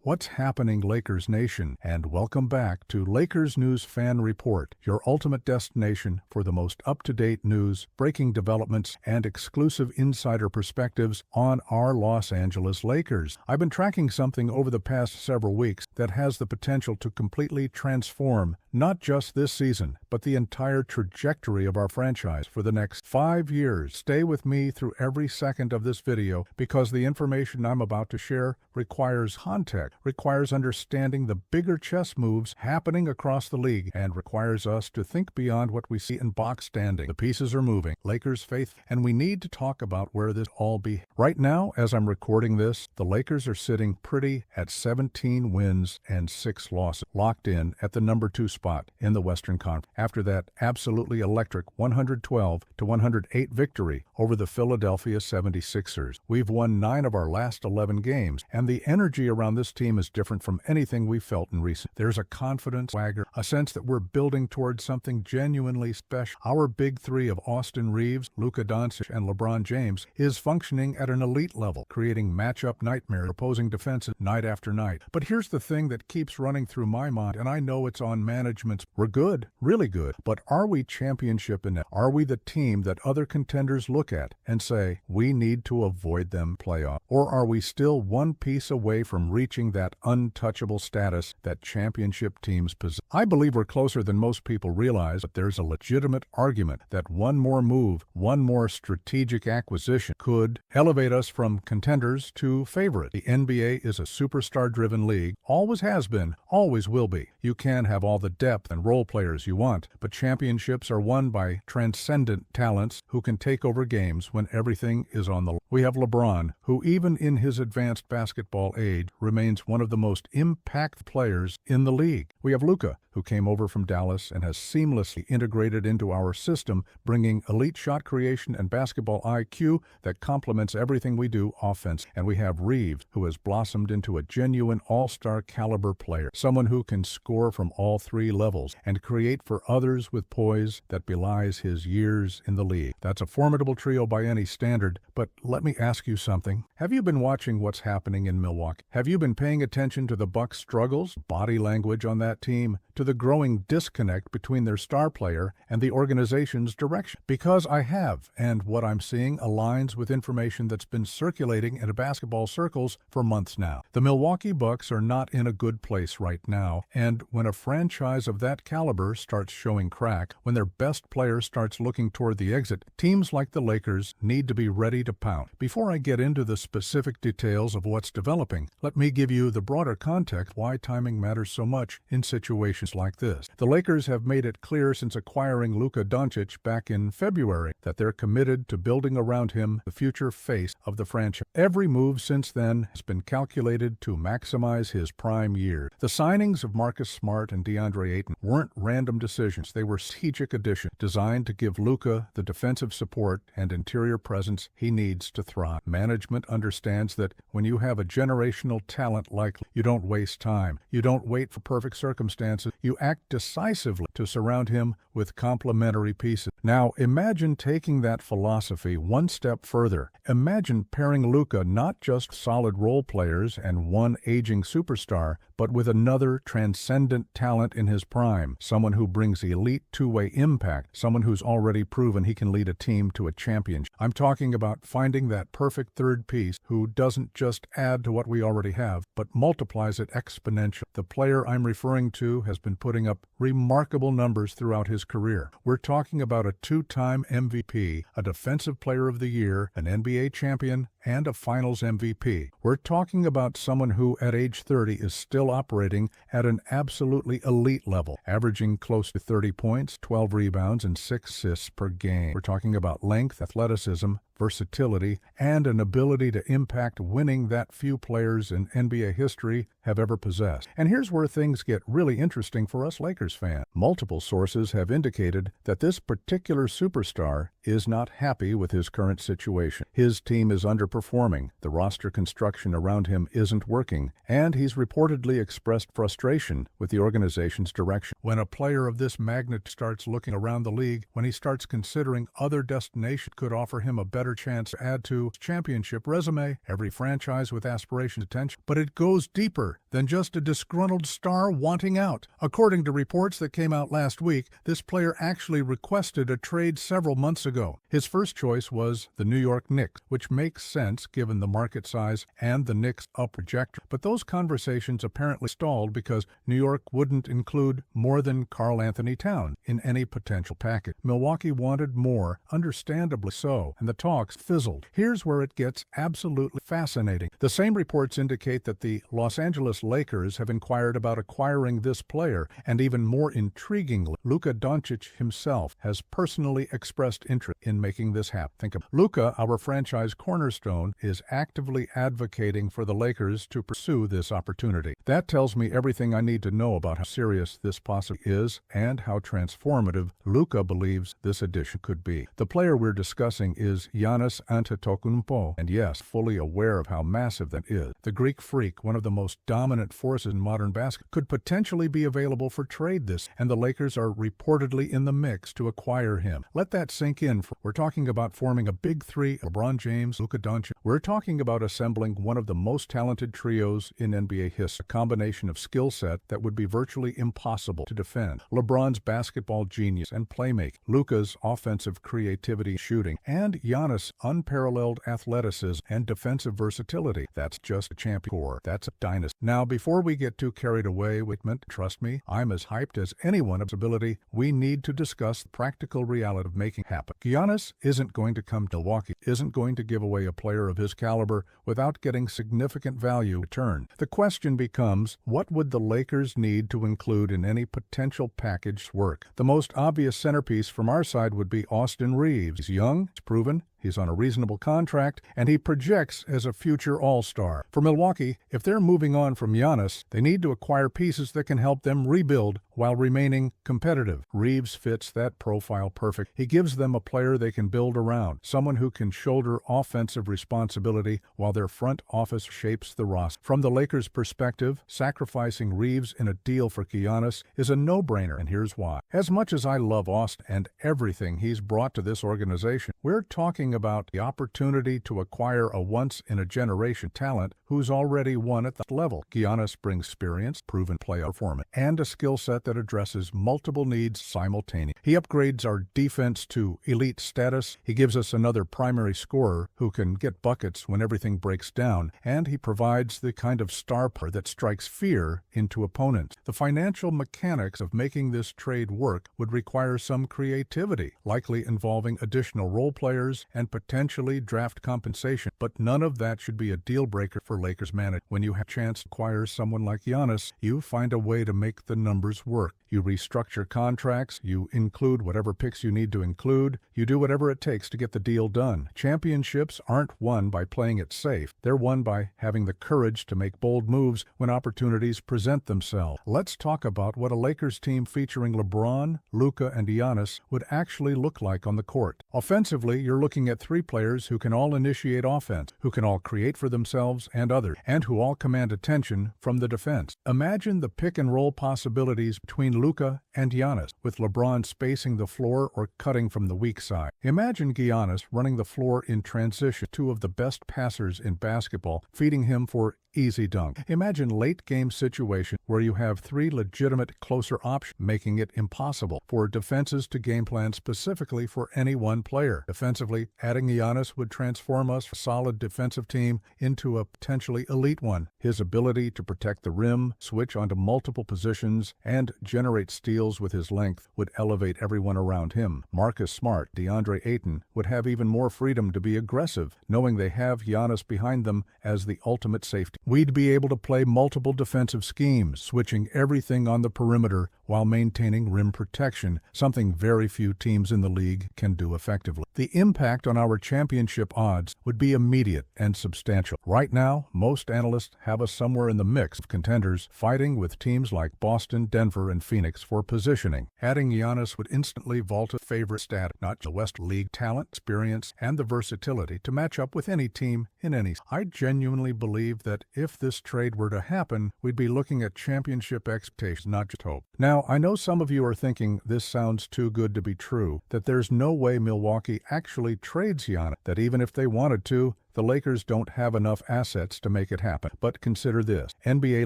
What's happening, Lakers Nation? And welcome back to Lakers News Fan Report, your ultimate destination for the most up-to-date news, breaking developments, and exclusive insider perspectives on our Los Angeles Lakers. I've been tracking something over the past several weeks that has the potential to completely transform not just this season, but the entire trajectory of our franchise for the next 5 years. Stay with me through every second of this video because the information I'm about to share requires context, requires understanding the bigger chess moves happening across the league, and requires us to think beyond what we see in box standing. The pieces are moving, Lakers faith, and we need to talk about where this all be. Right now, as I'm recording this, the Lakers are sitting pretty at 17 wins and 6 losses, locked in at the number 2 spot in the Western Conference after that absolutely electric 112-108 victory over the Philadelphia 76ers. We've won 9 of our last 11 games, and the energy around this team is different from anything we've felt in recent. There's a confidence, swagger, a sense that we're building towards something genuinely special. Our big three of Austin Reeves, Luka Doncic, and LeBron James is functioning at an elite level, creating matchup nightmares, opposing defenses night after night. But here's the thing that keeps running through my mind, and I know it's on management's. We're good, really good, but are we championship in it? Are we the team that other contenders look at and say, we need to avoid them playoff? Or are we still one piece away from reaching that untouchable status that championship teams possess? I believe we're closer than most people realize, but there's a legitimate argument that one more move, one more strategic acquisition could elevate us from contenders to favorite. The NBA is a superstar-driven league, always has been, always will be. You can have all the depth and role players you want, but championships are won by transcendent talents who can take over games when everything is on the line. We have LeBron, who even in his advanced basketball age remains one of the most impactful players in the league. We have Luka, who came over from Dallas and has seamlessly integrated into our system, bringing elite shot creation and basketball IQ that complements everything we do offense. And we have Reeves, who has blossomed into a genuine all-star caliber player, someone who can score from all 3 levels and create for others with poise that belies his years in the league. That's a formidable trio by any standard, but let me ask you something. Have you been watching what's happening in Milwaukee? Have you been paying attention to the Bucks' struggles, body language on that team, to the growing disconnect between their star player and the organization's direction? Because I have, and what I'm seeing aligns with information that's been circulating in basketball circles for months now. The Milwaukee Bucks are not in a good place right now, and when a franchise of that caliber starts showing crack, when their best player starts looking toward the exit, teams like the Lakers need to be ready to pounce. Before I get into the specific details of what's developing, let me give you the broader context why timing matters so much in situations like this. The Lakers have made it clear since acquiring Luka Doncic back in February that they're committed to building around him the future face of the franchise. Every move since then has been calculated to maximize his prime year. The signings of Marcus Smart and DeAndre Ayton weren't random decisions. They were strategic additions designed to give Luka the defensive support and interior presence he needs to thrive. Management understands that when you have a generational talent like you don't waste time. You don't wait for perfect circumstances. You act decisively to surround him with complementary pieces. Now, imagine taking that philosophy one step further. Imagine pairing Luka not just solid role players and one aging superstar, but with another transcendent talent in his prime, someone who brings elite two-way impact, someone who's already proven he can lead a team to a championship. I'm talking about finding that perfect third piece who doesn't just add to what we already have, but multiplies it exponentially. The player I'm referring to has been putting up remarkable numbers throughout his career. We're talking about a 2-time MVP, a Defensive Player of the Year, an NBA champion, and a Finals MVP. We're talking about someone who, at age 30, is still operating at an absolutely elite level, averaging close to 30 points, 12 rebounds, and 6 assists per game. We're talking about length, athleticism, versatility, and an ability to impact winning that few players in NBA history have ever possessed. And here's where things get really interesting for us Lakers fans. Multiple sources have indicated that this particular superstar is not happy with his current situation. His team is underperforming, the roster construction around him isn't working, and he's reportedly expressed frustration with the organization's direction. When a player of this magnitude starts looking around the league, when he starts considering other destinations could offer him a better better chance to add to championship resume. Every franchise with aspiration attention, but it goes deeper than just a disgruntled star wanting out. According to reports that came out last week, this player actually requested a trade several months ago. His first choice was the New York Knicks, which makes sense given the market size and the Knicks' up trajectory. But those conversations apparently stalled because New York wouldn't include more than Karl Anthony Towns in any potential package. Milwaukee wanted more, understandably so, and the talks fizzled. Here's where it gets absolutely fascinating. The same reports indicate that the Los Angeles Lakers have inquired about acquiring this player, and even more intriguingly, Luka Doncic himself has personally expressed interest in making this happen. Think of Luka, our franchise cornerstone, is actively advocating for the Lakers to pursue this opportunity. That tells me everything I need to know about how serious this possibly is and how transformative Luka believes this addition could be. The player we're discussing is Giannis Antetokounmpo, and yes, fully aware of how massive that is. The Greek freak, one of the most dominant forces in modern basketball, could potentially be available for trade this, and the Lakers are reportedly in the mix to acquire him. Let that sink in. We're talking about forming a big three: LeBron James, Luka Doncic. We're talking about assembling one of the most talented trios in NBA history, a combination of skill set that would be virtually impossible to defend. LeBron's basketball genius and playmaking, Luka's offensive creativity shooting, and Giannis' unparalleled athleticism and defensive versatility. That's just a champion core. That's a dynasty. Now, before we get too carried away with it, trust me, I'm as hyped as anyone of his ability. We need to discuss the practical reality of making it happen. Giannis isn't going to come to Milwaukee, isn't going to give away a player of his caliber without getting significant value in return. The question becomes, what would the Lakers need to include in any potential package work? The most obvious centerpiece from our side would be Austin Reeves. He's young, he's proven, he's on a reasonable contract, and he projects as a future all-star. For Milwaukee, if they're moving on from Giannis, they need to acquire pieces that can help them rebuild while remaining competitive. Reeves fits that profile perfect. He gives them a player they can build around, someone who can shoulder offensive responsibility while their front office shapes the roster. From the Lakers' perspective, sacrificing Reeves in a deal for Giannis is a no-brainer, and here's why. As much as I love Austin and everything he's brought to this organization, we're talking about the opportunity to acquire a once-in-a-generation talent who's already won at that level. Giannis brings experience, proven play performance, and a skill set that addresses multiple needs simultaneously. He upgrades our defense to elite status, he gives us another primary scorer who can get buckets when everything breaks down, and he provides the kind of star power that strikes fear into opponents. The financial mechanics of making this trade work would require some creativity, likely involving additional role players and potentially draft compensation, but none of that should be a deal breaker for Lakers management. When you have a chance to acquire someone like Giannis, you find a way to make the numbers work. You restructure contracts, you include whatever picks you need to include, you do whatever it takes to get the deal done. Championships aren't won by playing it safe. They're won by having the courage to make bold moves when opportunities present themselves. Let's talk about what a Lakers team featuring LeBron, Luka, and Giannis would actually look like on the court. Offensively, you're looking at three players who can all initiate offense, who can all create for themselves and others, and who all command attention from the defense. Imagine the pick-and-roll possibilities between Luka and Giannis, with LeBron spacing the floor or cutting from the weak side. Imagine Giannis running the floor in transition, two of the best passers in basketball, feeding him for easy dunk. Imagine late-game situation where you have three legitimate closer options, making it impossible for defenses to game plan specifically for any one player. Defensively, adding Giannis would transform us from a solid defensive team into a potentially elite one. His ability to protect the rim, switch onto multiple positions, and generate steals with his length would elevate everyone around him. Marcus Smart, DeAndre Ayton would have even more freedom to be aggressive, knowing they have Giannis behind them as the ultimate safety. We'd be able to play multiple defensive schemes, switching everything on the perimeter while maintaining rim protection, something very few teams in the league can do effectively. The impact on our championship odds would be immediate and substantial. Right now, most analysts have us somewhere in the mix of contenders, fighting with teams like Boston, Denver, and Phoenix. Phoenix for positioning. Adding Giannis would instantly vault a favorite status, not the West League talent, experience, and the versatility to match up with any team in any. I genuinely believe that if this trade were to happen, we'd be looking at championship expectations, not just hope. Now, I know some of you are thinking this sounds too good to be true, that there's no way Milwaukee actually trades Giannis, that even if they wanted to, the Lakers don't have enough assets to make it happen. But consider this. NBA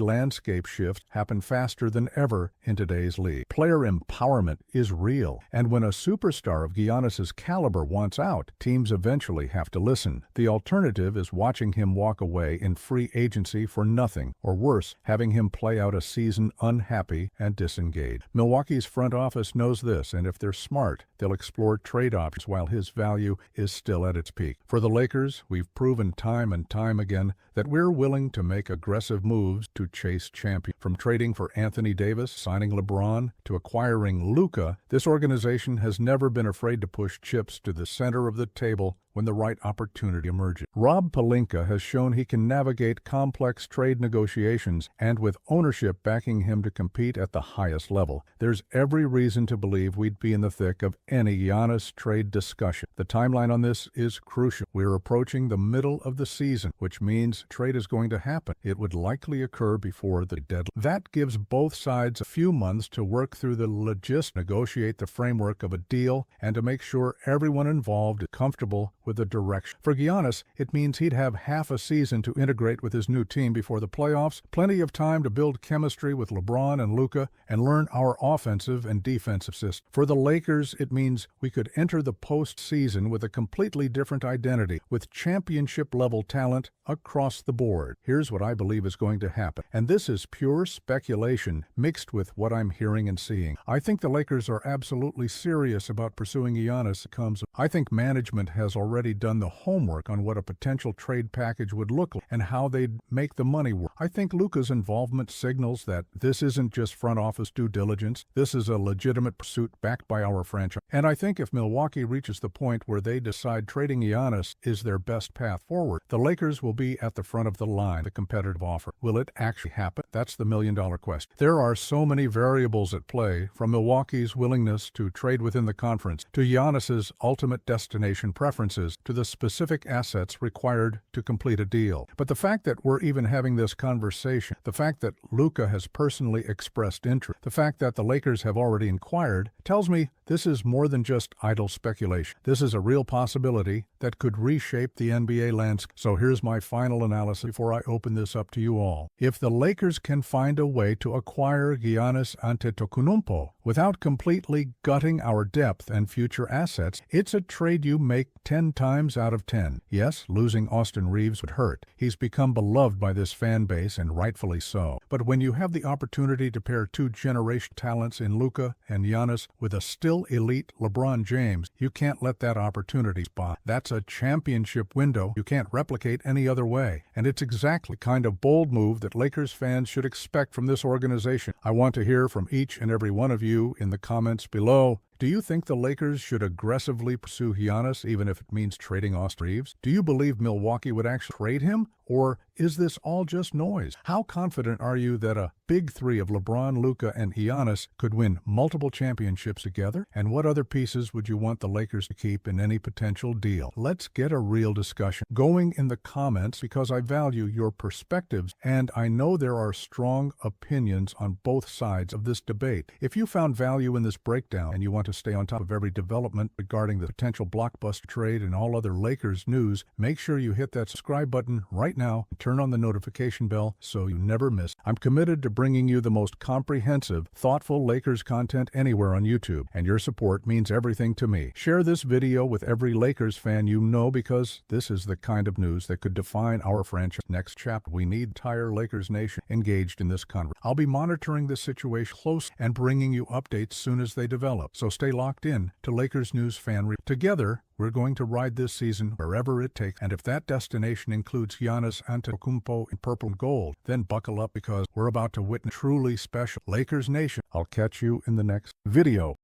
landscape shifts happen faster than ever in today's league. Player empowerment is real. And when a superstar of Giannis's caliber wants out, teams eventually have to listen. The alternative is watching him walk away in free agency for nothing, or worse, having him play out a season unhappy and disengaged. Milwaukee's front office knows this, and if they're smart, they'll explore trade options while his value is still at its peak. For the Lakers, we've proven time and time again that we're willing to make aggressive moves to chase champions. From trading for Anthony Davis, signing LeBron, to acquiring Luka, this organization has never been afraid to push chips to the center of the table when the right opportunity emerges. Rob Pelinka has shown he can navigate complex trade negotiations, and with ownership backing him to compete at the highest level, there's every reason to believe we'd be in the thick of any Giannis trade discussion. The timeline on this is crucial. We're approaching the middle of the season, which means trade is going to happen. It would likely occur before the deadline. That gives both sides a few months to work through the logistics, negotiate the framework of a deal, and to make sure everyone involved is comfortable with the direction. For Giannis, it means he'd have half a season to integrate with his new team before the playoffs, plenty of time to build chemistry with LeBron and Luka, and learn our offensive and defensive system. For the Lakers, it means we could enter the postseason with a completely different identity, with championship-level talent across the board. Here's what I believe is going to happen, and this is pure speculation mixed with what I'm hearing and seeing. I think the Lakers are absolutely serious about pursuing Giannis. I think management has already done the homework on what a potential trade package would look like and how they'd make the money work. I think Luka's involvement signals that this isn't just front office due diligence. This is a legitimate pursuit backed by our franchise. And I think if Milwaukee reaches the point where they decide trading Giannis is their best path forward, the Lakers will be at the front of the line, the competitive offer. Will it actually happen? That's the million-dollar question. There are so many variables at play, from Milwaukee's willingness to trade within the conference, to Giannis's ultimate destination preferences, to the specific assets required to complete a deal. But the fact that we're even having this conversation, the fact that Luka has personally expressed interest, the fact that the Lakers have already inquired, tells me this is more than just idle speculation. This is a real possibility that could reshape the NBA landscape. So here's my final analysis before I open this up to you all. If the Lakers can find a way to acquire Giannis Antetokounmpo without completely gutting our depth and future assets, it's a trade you make 10 times out of 10. Yes, losing Austin Reeves would hurt. He's become beloved by this fan base, and rightfully so. But when you have the opportunity to pair two generation talents in Luka and Giannis with a still elite LeBron James, you can't let that opportunity spot. That's a championship window you can't replicate any other way. And it's exactly the kind of bold move that Lakers fans should expect from this organization. I want to hear from each and every one of you in the comments below. Do you think the Lakers should aggressively pursue Giannis, even if it means trading Austin Reeves? Do you believe Milwaukee would actually trade him? Or is this all just noise? How confident are you that a big three of LeBron, Luka, and Giannis could win multiple championships together? And what other pieces would you want the Lakers to keep in any potential deal? Let's get a real discussion going in the comments, because I value your perspectives, and I know there are strong opinions on both sides of this debate. If you found value in this breakdown and you want to stay on top of every development regarding the potential blockbuster trade and all other Lakers news, make sure you hit that subscribe button right now and turn on the notification bell so you never miss. I'm committed to bringing you the most comprehensive, thoughtful Lakers content anywhere on YouTube, and your support means everything to me. Share this video with every Lakers fan you know, because this is the kind of news that could define our franchise next chapter. We need the entire Lakers nation engaged in this conversation. I'll be monitoring this situation close and bringing you updates soon as they develop. So stay locked in to Lakers News Fan Report. Together, we're going to ride this season wherever it takes, and if that destination includes Giannis Antetokounmpo in purple and gold, then buckle up, because we're about to witness truly special Lakers Nation. I'll catch you in the next video.